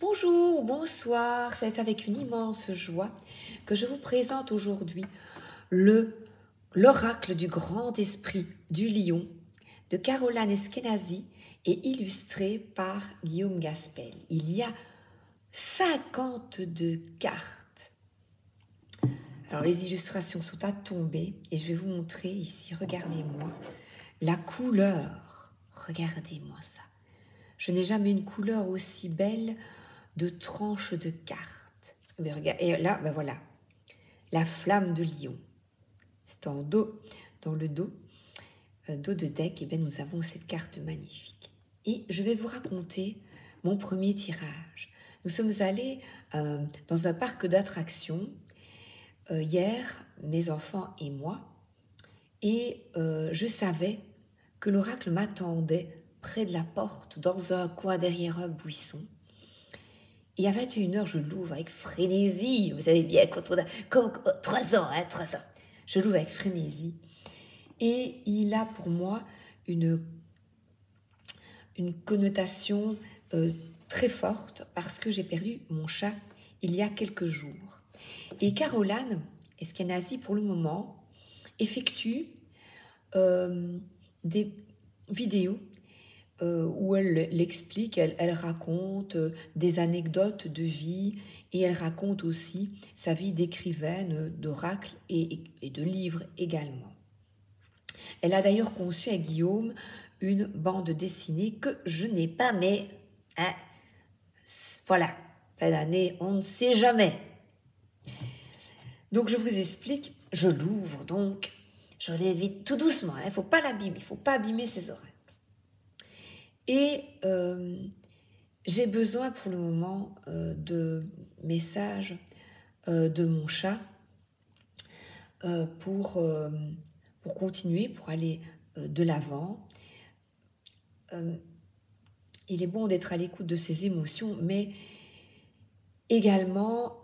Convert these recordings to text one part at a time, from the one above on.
Bonjour, bonsoir, c'est avec une immense joie que je vous présente aujourd'hui l'oracle du grand esprit du lion de Caroline Eskenazi et illustré par Guillaume Gaspel. Il y a 52 cartes. Alors les illustrations sont à tomber et je vais vous montrer ici, regardez-moi, la couleur. Regardez-moi ça. Je n'ai jamais une couleur aussi belle de tranches de cartes. Et là, ben voilà, la flamme de lion. C'est en dos, dans le dos de deck, et bien nous avons cette carte magnifique. Et je vais vous raconter mon premier tirage. Nous sommes allés dans un parc d'attractions hier, mes enfants et moi, et je savais que l'oracle m'attendait près de la porte, dans un coin derrière un buisson. Et à 21h, je l'ouvre avec frénésie. Vous savez bien, quand on a comme 3 ans, 3 ans. Je l'ouvre avec frénésie. Et il a pour moi une connotation très forte parce que j'ai perdu mon chat il y a quelques jours. Et Caroline Eskenazi, pour le moment, effectue des vidéos où elle l'explique, elle raconte des anecdotes de vie et elle raconte aussi sa vie d'écrivaine, d'oracle et de livres également. Elle a d'ailleurs conçu à Guillaume une bande dessinée que je n'ai pas, mais voilà, fin d'année, on ne sait jamais. Donc je vous explique, je l'ouvre donc, je l'évite tout doucement, il ne faut pas l'abîmer, il ne faut pas abîmer ses oreilles. Et j'ai besoin pour le moment de messages de mon chat pour continuer, pour aller de l'avant. Il est bon d'être à l'écoute de ses émotions, mais également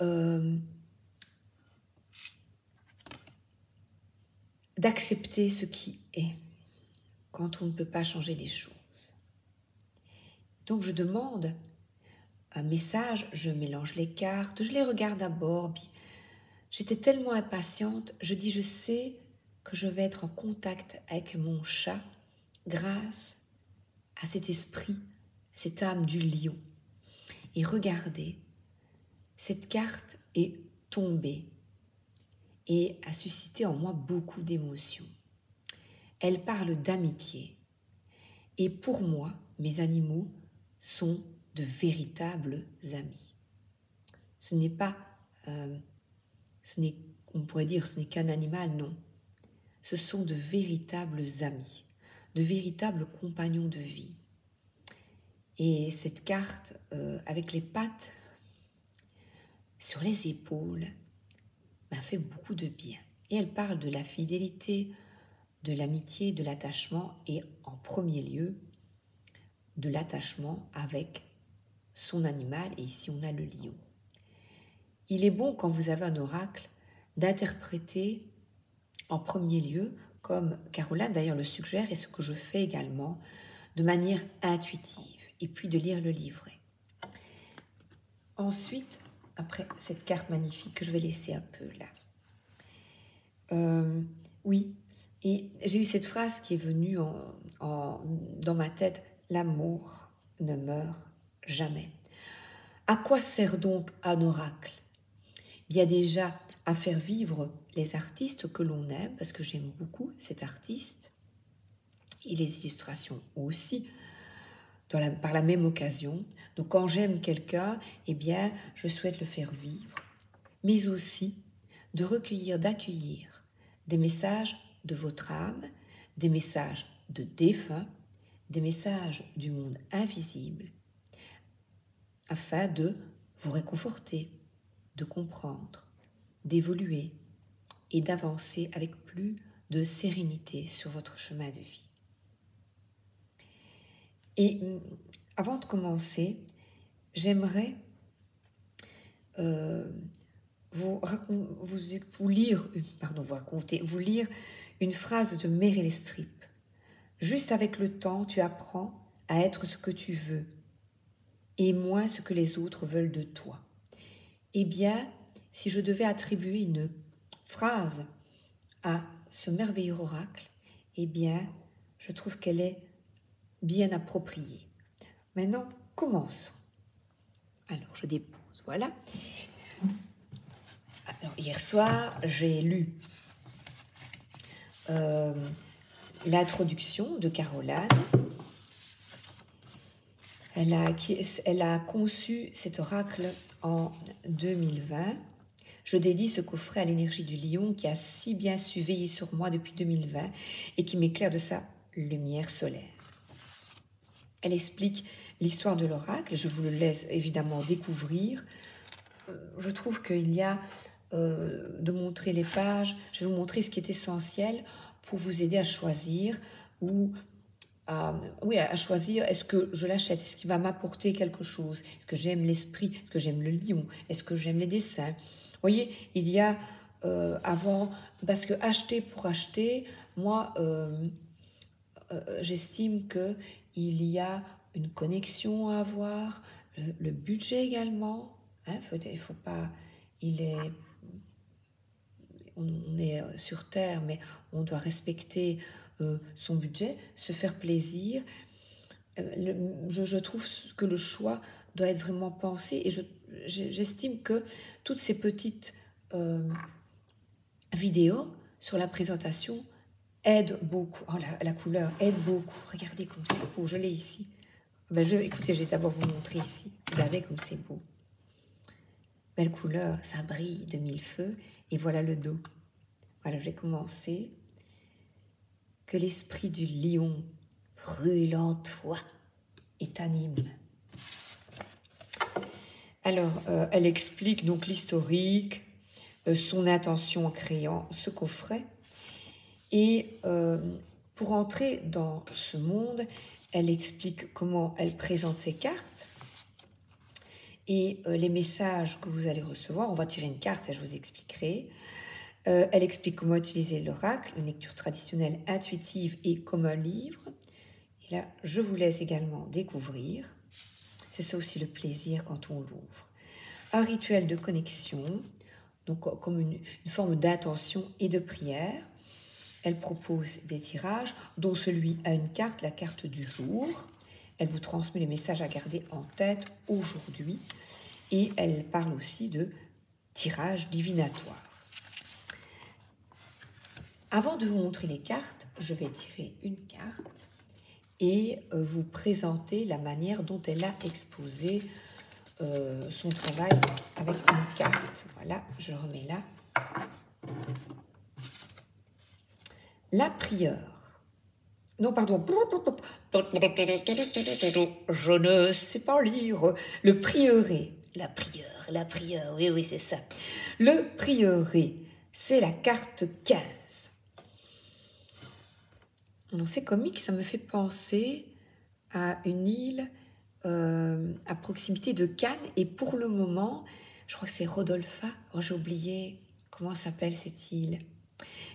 d'accepter ce qui est quand on ne peut pas changer les choses. Donc je demande un message, je mélange les cartes, je les regarde d'abord. J'étais tellement impatiente, je dis je sais que je vais être en contact avec mon chat grâce à cet esprit, cette âme du lion. Et regardez, cette carte est tombée et a suscité en moi beaucoup d'émotions. Elle parle d'amitié. Et pour moi, mes animaux sont de véritables amis. Ce n'est pas, on pourrait dire, ce n'est qu'un animal, non. Ce sont de véritables amis, de véritables compagnons de vie. Et cette carte, avec les pattes sur les épaules, m'a fait beaucoup de bien. Et elle parle de la fidélité, de l'amitié, de l'attachement et en premier lieu, de l'attachement avec son animal. Et ici, on a le lion. Il est bon, quand vous avez un oracle, d'interpréter en premier lieu, comme Caroline d'ailleurs le suggère et ce que je fais également, de manière intuitive, et puis de lire le livret. Ensuite, après cette carte magnifique que je vais laisser un peu là. Oui, et j'ai eu cette phrase qui est venue dans ma tête, l'amour ne meurt jamais. À quoi sert donc un oracle? Il y a déjà à faire vivre les artistes que l'on aime, parce que j'aime beaucoup cet artiste, et les illustrations aussi, par la même occasion. Donc quand j'aime quelqu'un, eh bien, je souhaite le faire vivre, mais aussi de recueillir, d'accueillir des messages de votre âme, des messages de défunts, des messages du monde invisible, afin de vous réconforter, de comprendre, d'évoluer et d'avancer avec plus de sérénité sur votre chemin de vie. Et avant de commencer, j'aimerais vous lire une phrase de Meryl Streep. Juste avec le temps, tu apprends à être ce que tu veux. et moins ce que les autres veulent de toi. Eh bien, si je devais attribuer une phrase à ce merveilleux oracle, eh bien, je trouve qu'elle est bien appropriée. Maintenant, commençons. Alors, je dépose, voilà. Alors, hier soir, j'ai lu l'introduction de Caroline. Elle a conçu cet oracle en 2020. Je dédie ce coffret à l'énergie du lion qui a si bien su veiller sur moi depuis 2020 et qui m'éclaire de sa lumière solaire. Elle explique l'histoire de l'oracle, je vous le laisse évidemment découvrir. Je trouve qu'il y a de montrer les pages, je vais vous montrer ce qui est essentiel pour vous aider à choisir ou à choisir, est-ce que je l'achète, est-ce qu'il va m'apporter quelque chose, est-ce que j'aime l'esprit, est-ce que j'aime le lion, est-ce que j'aime les dessins. Vous voyez, il y a avant, parce que acheter pour acheter, moi, j'estime qu'il y a une connexion à avoir, le budget également, hein, il faut pas, on est sur Terre, mais on doit respecter son budget, se faire plaisir. Je trouve que le choix doit être vraiment pensé et j'estime que toutes ces petites vidéos sur la présentation aident beaucoup. Oh, la couleur aide beaucoup. Regardez comme c'est beau, je l'ai ici. Écoutez, je vais d'abord vous montrer ici. Regardez comme c'est beau. Belle couleur, ça brille de mille feux. Et voilà le dos. Voilà, j'ai commencé. Que l'esprit du lion brûle en toi et t'anime. Alors, elle explique donc l'historique, son intention en créant ce coffret. Et pour entrer dans ce monde, elle explique comment elle présente ses cartes et les messages que vous allez recevoir. On va tirer une carte et je vous expliquerai. Elle explique comment utiliser l'oracle, une lecture traditionnelle intuitive et comme un livre. Et là, je vous laisse également découvrir. C'est ça aussi le plaisir quand on l'ouvre. Un rituel de connexion, donc comme une forme d'intention et de prière. Elle propose des tirages, dont celui à une carte, la carte du jour. Elle vous transmet les messages à garder en tête aujourd'hui. Et elle parle aussi de tirage divinatoire. Avant de vous montrer les cartes, je vais tirer une carte et vous présenter la manière dont elle a exposé son travail avec une carte. Voilà, je le remets là. La prieure. Non, pardon. Je ne sais pas lire. Le prieuré. La prieure. Oui, c'est ça. Le prieuré, c'est la carte 15. Alors, c'est comique, ça me fait penser à une île à proximité de Cannes. Et pour le moment, je crois que c'est Rodolpha. Oh, j'ai oublié comment s'appelle cette île.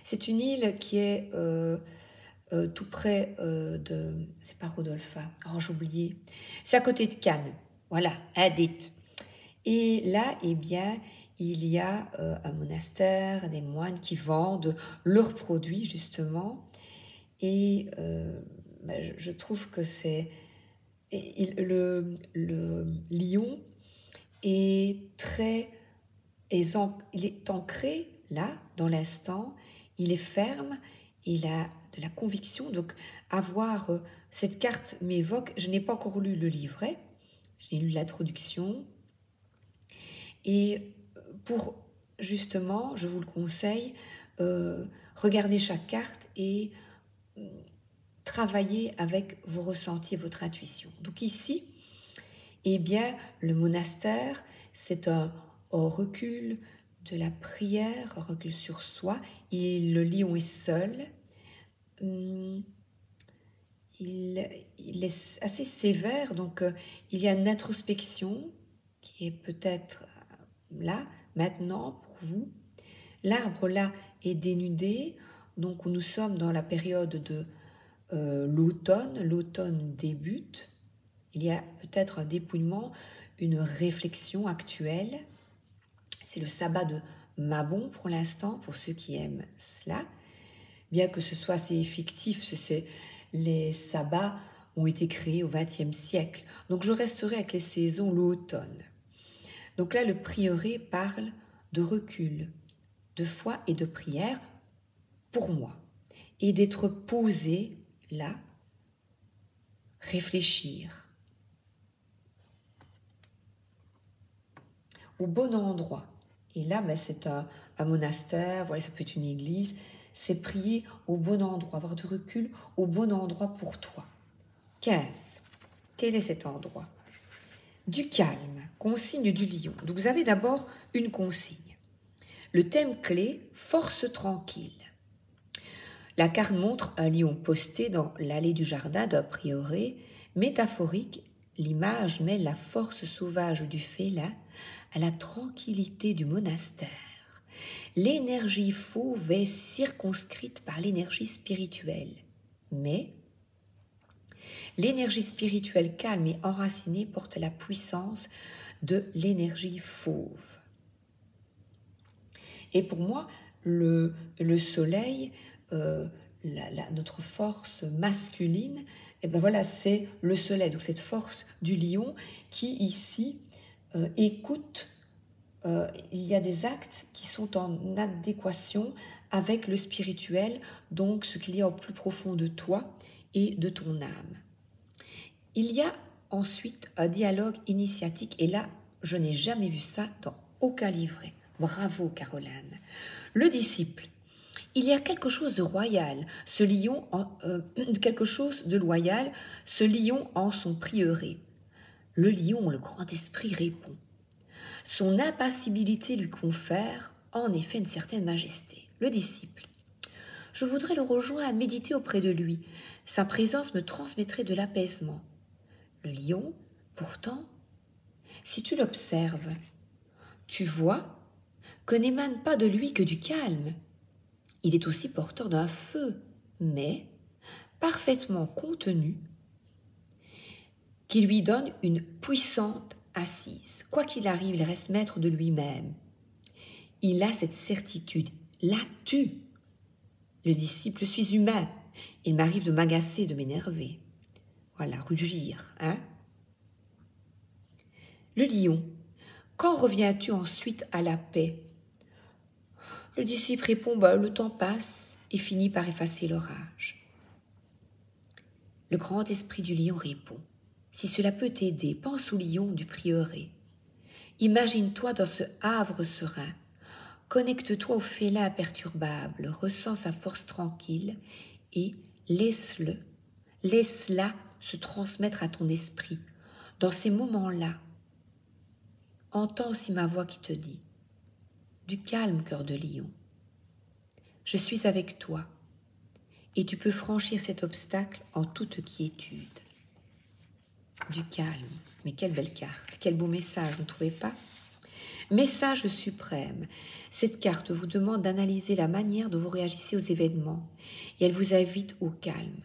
C'est une île qui est tout près de... C'est pas Rodolpha. Oh, j'ai oublié. C'est à côté de Cannes. Voilà, dites. Et là, eh bien, il y a un monastère, des moines qui vendent leurs produits, justement. Et je trouve que c'est... Le lion est très... Il est ancré, là, dans l'instant. Il est ferme, il a de la conviction. Donc, avoir cette carte m'évoque... Je n'ai pas encore lu le livret. J'ai lu l'introduction. Et pour, justement, je vous le conseille, regardez chaque carte et travailler avec vos ressentis et votre intuition. Donc ici, eh bien, le monastère, c'est un recul de la prière, un recul sur soi. Et le lion est seul. Il est assez sévère, donc il y a une introspection qui est peut-être là, maintenant, pour vous. L'arbre, là, est dénudé, donc nous sommes dans la période de l'automne. L'automne débute, Il y a peut-être un dépouillement, une réflexion actuelle. C'est le sabbat de Mabon pour l'instant, pour ceux qui aiment cela. Bien que ce soit assez fictif, les sabbats ont été créés au XXe siècle. Donc je resterai avec les saisons, l'automne. Donc là, le prieuré parle de recul, de foi et de prière pour moi. Et d'être posé là, réfléchir au bon endroit. Et là, c'est un monastère, voilà, ça peut être une église. C'est prier au bon endroit, avoir du recul au bon endroit pour toi. 15. Quel est cet endroit? Du calme, consigne du lion. Donc vous avez d'abord une consigne. Le thème clé, force tranquille. La carte montre un lion posté dans l'allée du jardin d'un prieuré. Métaphorique, l'image mêle la force sauvage du félin à la tranquillité du monastère. L'énergie fauve est circonscrite par l'énergie spirituelle, mais l'énergie spirituelle calme et enracinée porte la puissance de l'énergie fauve. Et pour moi, le soleil, notre force masculine, et ben voilà, c'est le soleil. Donc cette force du lion qui ici écoute. Il y a des actes qui sont en adéquation avec le spirituel, donc ce qu'il y a au plus profond de toi et de ton âme. Il y a ensuite un dialogue initiatique, et là, je n'ai jamais vu ça dans aucun livret. Bravo, Caroline. Le disciple. Il y a quelque chose de royal, quelque chose de loyal, ce lion en son prieuré. Le lion, le grand esprit, répond. Son impassibilité lui confère en effet une certaine majesté. Le disciple. Je voudrais le rejoindre, méditer auprès de lui. Sa présence me transmettrait de l'apaisement. Le lion, pourtant, si tu l'observes, tu vois que n'émane pas de lui que du calme. Il est aussi porteur d'un feu, mais parfaitement contenu, qui lui donne une puissante assise. Quoi qu'il arrive, il reste maître de lui-même. Il a cette certitude. L'as-tu? Le disciple, je suis humain. Il m'arrive de m'agacer, de m'énerver. Voilà, rugir, hein? Le lion, quand reviens-tu ensuite à la paix? Le disciple répond, le temps passe et finit par effacer l'orage. Le grand esprit du lion répond, si cela peut t'aider, pense au lion du prieuré. Imagine-toi dans ce havre serein. Connecte-toi au félin imperturbable, ressens sa force tranquille et laisse-la se transmettre à ton esprit. Dans ces moments-là, entends aussi ma voix qui te dit « Du calme, cœur de lion. Je suis avec toi et tu peux franchir cet obstacle en toute quiétude. » Du calme. Mais quelle belle carte, quel beau message, vous ne trouvez pas? Message suprême. Cette carte vous demande d'analyser la manière dont vous réagissez aux événements et elle vous invite au calme.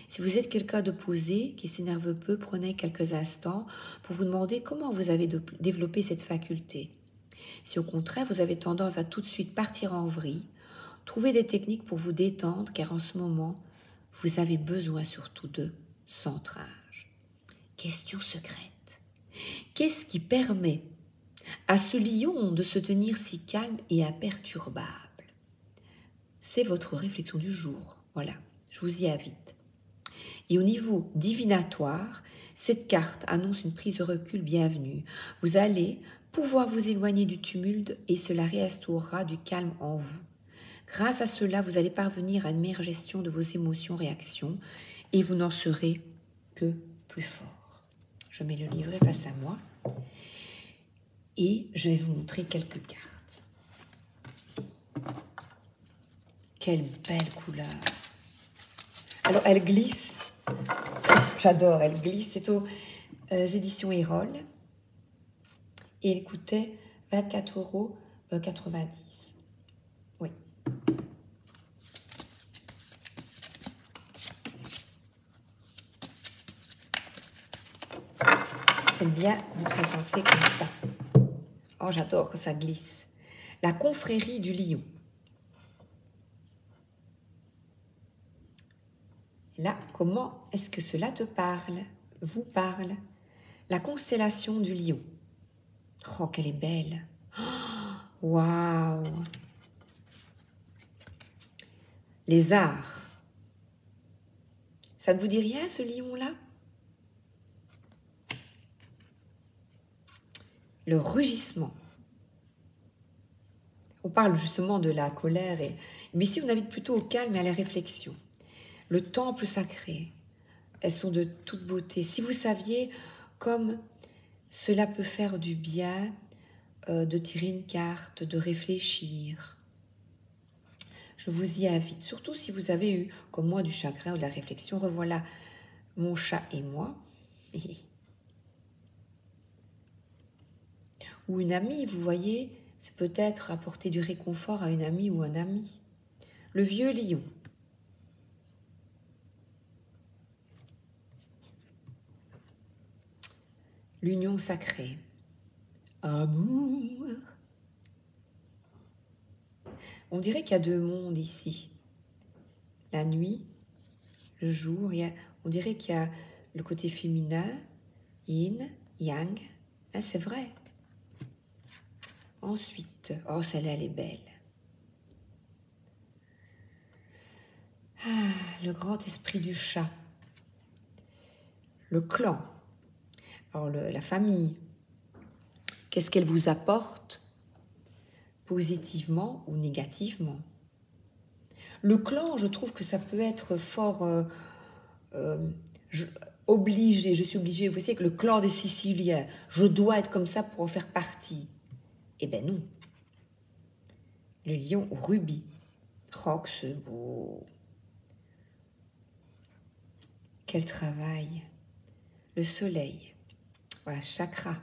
Si vous êtes quelqu'un de posé, qui s'énerve peu, prenez quelques instants pour vous demander comment vous avez développé cette faculté. Si au contraire vous avez tendance à tout de suite partir en vrille, trouvez des techniques pour vous détendre car en ce moment, vous avez besoin surtout de centrage. Question secrète. Qu'est-ce qui permet à ce lion de se tenir si calme et imperturbable? C'est votre réflexion du jour. Voilà, je vous y invite. Et au niveau divinatoire, cette carte annonce une prise de recul bienvenue. Vous allez pouvoir vous éloigner du tumulte et cela réinstaurera du calme en vous. Grâce à cela, vous allez parvenir à une meilleure gestion de vos émotions, réactions et vous n'en serez que plus fort. Je mets le livret face à moi. Et je vais vous montrer quelques cartes. Quelle belle couleur! Alors, elle glisse. J'adore, elle glisse. C'est aux éditions Erol. Et elle coûtait 24,90 €. Oui. J'aime bien vous présenter comme ça. Oh, j'adore que ça glisse. La confrérie du lion. Là, comment est-ce que cela te parle, vous parle? La constellation du lion. Oh, qu'elle est belle. Waouh! Les arts. Ça ne vous dit rien, ce lion-là? Le rugissement. On parle justement de la colère, mais ici on invite plutôt au calme et à la réflexion. Le temple sacré, elles sont de toute beauté. Si vous saviez comme cela peut faire du bien de tirer une carte, de réfléchir, je vous y invite. Surtout si vous avez eu, comme moi, du chagrin ou de la réflexion. Revoilà mon chat et moi. Ou une amie, vous voyez, c'est peut-être apporter du réconfort à une amie ou un ami. Le vieux lion. L'union sacrée. Amour. On dirait qu'il y a deux mondes ici. La nuit, le jour, on dirait qu'il y a le côté féminin, yin, yang. Ah, c'est vrai. Ensuite, oh, celle-là, elle est belle. Ah, le grand esprit du chat. Le clan. Alors, la famille. Qu'est-ce qu'elle vous apporte, positivement ou négativement? Le clan, je trouve que ça peut être fort obligé. Je suis obligée, vous savez, que le clan des Siciliens, je dois être comme ça pour en faire partie. Eh ben non. Le lion au rubis. Oh, que c'est beau. Quel travail. Le soleil. Voilà, chakra.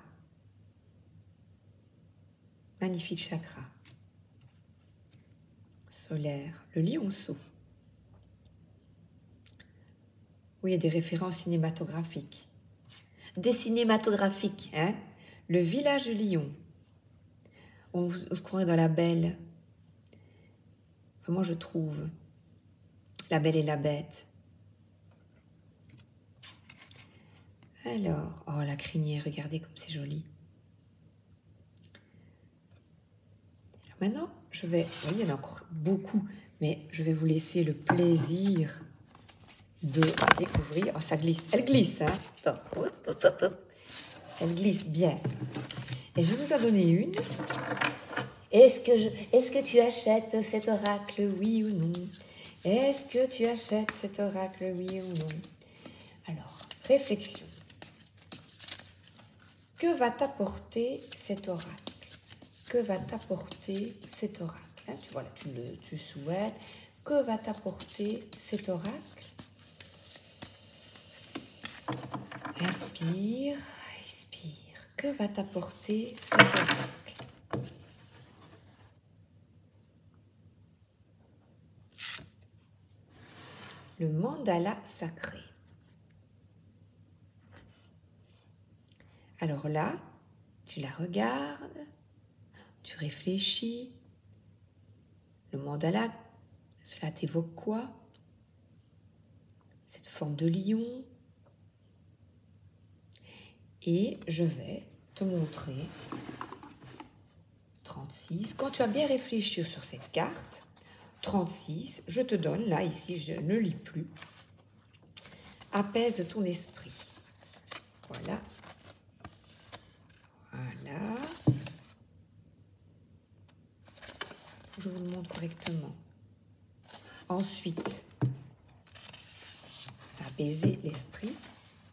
Magnifique chakra. Solaire. Le lionceau. Oui, il y a des références cinématographiques. Des cinématographiques, hein? Le village du lion. On se croirait dans La Belle. Enfin, moi, je trouve. La Belle et la Bête. Alors, oh, la crinière, regardez comme c'est joli. Alors maintenant, je vais... Vous voyez, il y en a encore beaucoup, mais je vais vous laisser le plaisir de découvrir. Oh, ça glisse. Elle glisse, hein? Attends. Elle glisse bien. Et je vais vous en donner une. Est-ce que tu achètes cet oracle, oui ou non? Est-ce que tu achètes cet oracle, oui ou non? Alors, réflexion. Que va t'apporter cet oracle? Que va t'apporter cet oracle? Hein, tu souhaites. Que va t'apporter cet oracle? Inspire, expire. Que va t'apporter cet oracle? Le mandala sacré. Alors là, tu la regardes, tu réfléchis. Le mandala, cela t'évoque quoi? Cette forme de lion. Et je vais te montrer 36. Quand tu as bien réfléchi sur cette carte, 36, je te donne, là, ici, je ne lis plus. Apaise ton esprit. Voilà. Voilà. Je vous le montre correctement. Ensuite, apaiser l'esprit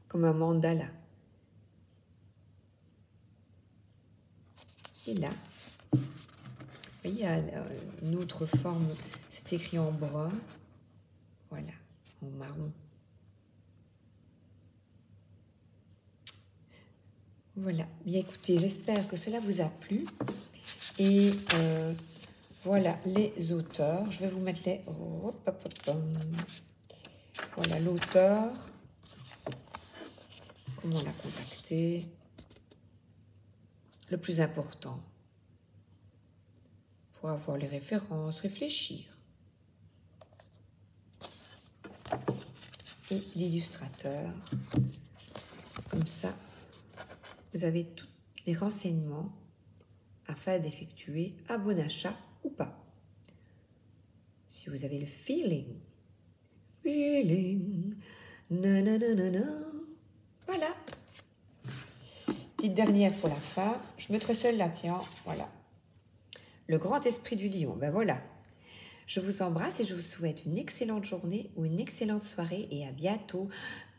comme un mandala. Et là, vous voyez, il y a une autre forme, c'est écrit en brun, voilà, en marron. Voilà, bien écoutez, j'espère que cela vous a plu. Et voilà les auteurs. Je vais vous mettre les... Voilà l'auteur. Comment la contacter? le plus important, pour avoir les références, réfléchir. Et l'illustrateur, comme ça, vous avez tous les renseignements afin d'effectuer un bon achat ou pas. Si vous avez le feeling, nanana, voilà. Petite dernière pour la fin, je mettrai celle-là, tiens, voilà. Le grand esprit du lion, ben voilà. Je vous embrasse et je vous souhaite une excellente journée ou une excellente soirée et à bientôt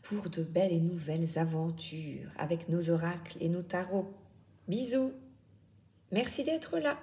pour de belles et nouvelles aventures avec nos oracles et nos tarots. Bisous. Merci d'être là.